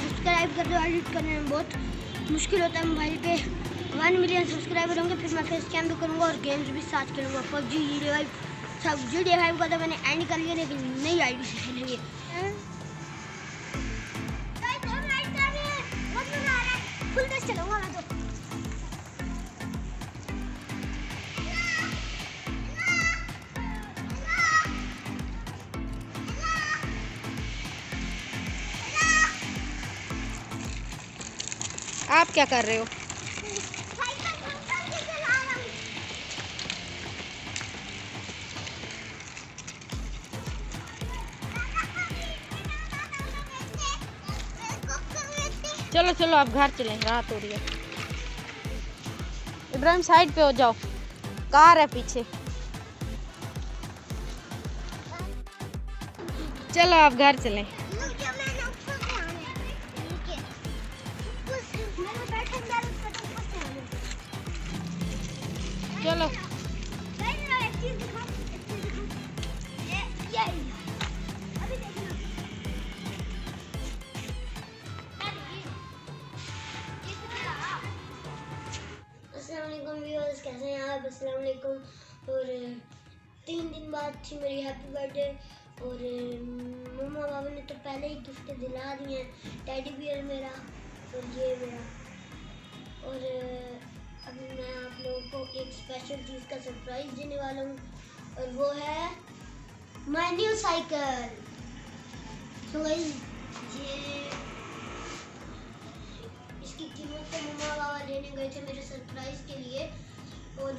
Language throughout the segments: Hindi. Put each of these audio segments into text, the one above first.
सब्सक्राइब कर दो। एडिट करने में बहुत मुश्किल होता है मोबाइल पे। 1 मिलियन सब्सक्राइबर होंगे फिर मैं फेस कैम भी करूँगा और गेम्स भी साथ खेलूँगा। PUBG, GTA 5 सब। GTA 5 का तो मैंने एंड कर लिया लेकिन नई आईडी से खेलेंगे। फुल तेज चलाऊंगा मैं तो। आप क्या कर रहे हो? चलो चलो आप घर चलें, रात हो रही है। इब्राहिम साइड पे हो जाओ, कार है पीछे। चलो आप घर चलें। चलो अस्सलामुअलैकुम व्यूअर्स, कैसे हैं आप? अस्सलामुअलैकुम। और 3 दिन बाद थी मेरी हैप्पी बर्थडे और मम्मा बाबा ने तो पहले ही गिफ्ट दिला दिए हैं। टेडी बियर मेरा और ये मेरा। और अभी मैं आप लोगों को एक स्पेशल चीज़ का सरप्राइज देने वाला हूँ और वो है माय न्यू साइकिल। तो ये इसकी कीमत तो मम्मा बाबा लेने गए थे मेरे सरप्राइज के लिए और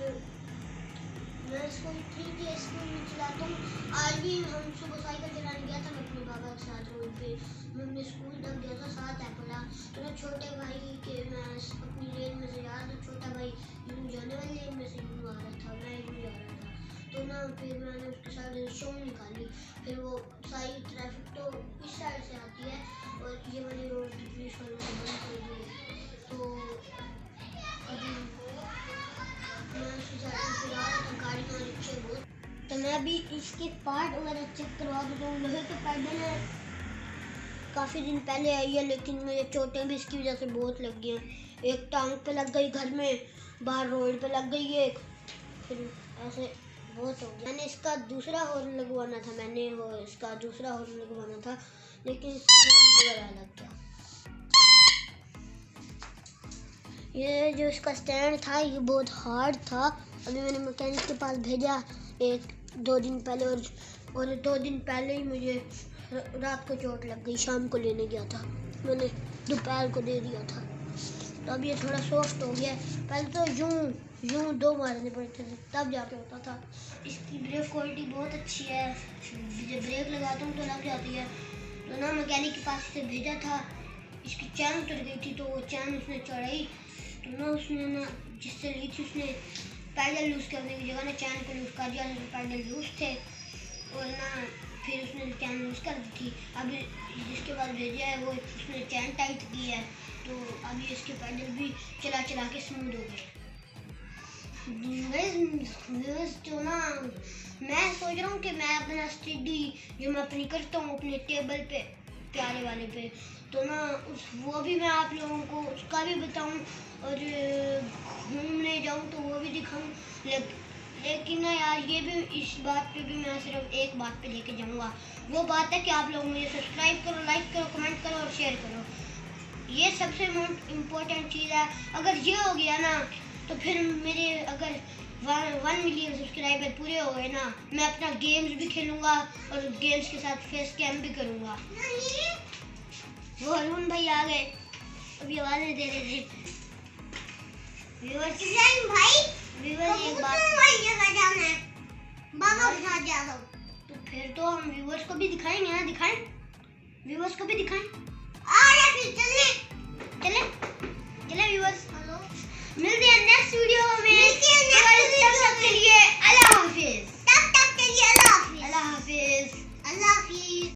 मैं इसको 3 डेज स्कूल में चलाता हूँ। आज भी हम सुबह साइकिल चलाने गया था मैं अपने बाबा के साथ रोड पे। मैं स्कूल तक गया था 7 एप्पला। तो मैं छोटे भाई के मैं अपनी लेन में से जा रहा था। छोटा भाई यूँ जाने वाली लेन में से यूँ आ रहा था, मैं यूँ जा रहा था। तो ना फिर मैंने उसके साथ शॉम निकाली। फिर वो सारी ट्रैफिक तो इस साइड से आती है और ये वाली रोड पुलिस वालों ने बंद कर दी। तो अभी मैं उसके साथ चला रहा था, गाड़ी में रिक्शे बहुत। तो मैं अभी इसके पार्ट वगैरह चेक करवा देता हूँ। लोहे के पैडल है, काफ़ी दिन पहले आई है लेकिन मुझे चोटें भी इसकी वजह से बहुत लग गई हैं। एक टांग पे लग गई घर में, बाहर रोड पे लग गई एक, फिर ऐसे बहुत हो गया। मैंने इसका दूसरा हॉर्न लगवाना था लेकिन इसका लग गया। ये जो इसका स्टैंड था ये बहुत हार्ड था। अभी मैंने मैकेनिक के पास भेजा 1-2 दिन पहले और 2 दिन पहले ही मुझे रात को चोट लग गई। शाम को लेने गया था, मैंने दोपहर को दे दिया था। तो अब ये थोड़ा सॉफ्ट हो गया। पहले तो यूँ 2 मारने पड़ते थे तब जाके होता था। इसकी ब्रेक क्वालिटी बहुत अच्छी है, जब ब्रेक लगाता हूँ तो लग जाती है। तो ना मैकेनिक के पास से भेजा था, इसकी चैन उतर गई थी तो वो चैन उसने चढ़ाई। तो ना उसने ना जिससे ली थी उसने पैडल लूज़ करने की जगह ना चैन को लूज़ कर दिया। पैडल लूज़ थे और ना फिर उसने चैन लूज़ कर दी थी। अभी जिसके बाद भेजा है वो उसने चैन टाइट की है तो अभी इसके पैडल भी चला के स्मूथ हो गए। तो ना मैं सोच रहा हूँ कि मैं अपना स्टडी जो मैं अपनी करता हूँ अपने टेबल पे प्यारे वाले पे, तो ना वो भी मैं आप लोगों को उसका भी बताऊँ और घूमने जाऊँ तो वो भी दिखाऊँ। लेकिन ना यार ये भी इस बात पे भी मैं सिर्फ एक बात पे लेके जाऊँगा। वो बात है कि आप लोग मुझे सब्सक्राइब करो, लाइक करो, कमेंट करो और शेयर करो। ये सबसे इम्पोर्टेंट चीज़ है। अगर ये हो गया ना तो फिर मेरे अगर 1 मिलियन सब्सक्राइबर पूरे हो गए ना, मैं अपना गेम्स भी खेलूँगा और गेम्स के साथ फेस कैम भी करूँगा। वो अरुण भाई आ गए, अभी आवाज़ें दे रहे थे। व्यूअर्स एक बात तो फिर तो हम व्यूअर्स को भी दिखाएंगे ना, दिखाएं व्यूअर्स को भी दिखाएं। चले व्यूअर्स, मिलते हैं नेक्स्ट वीडियो में। तब तक के लिए अल्लाह हाफिज।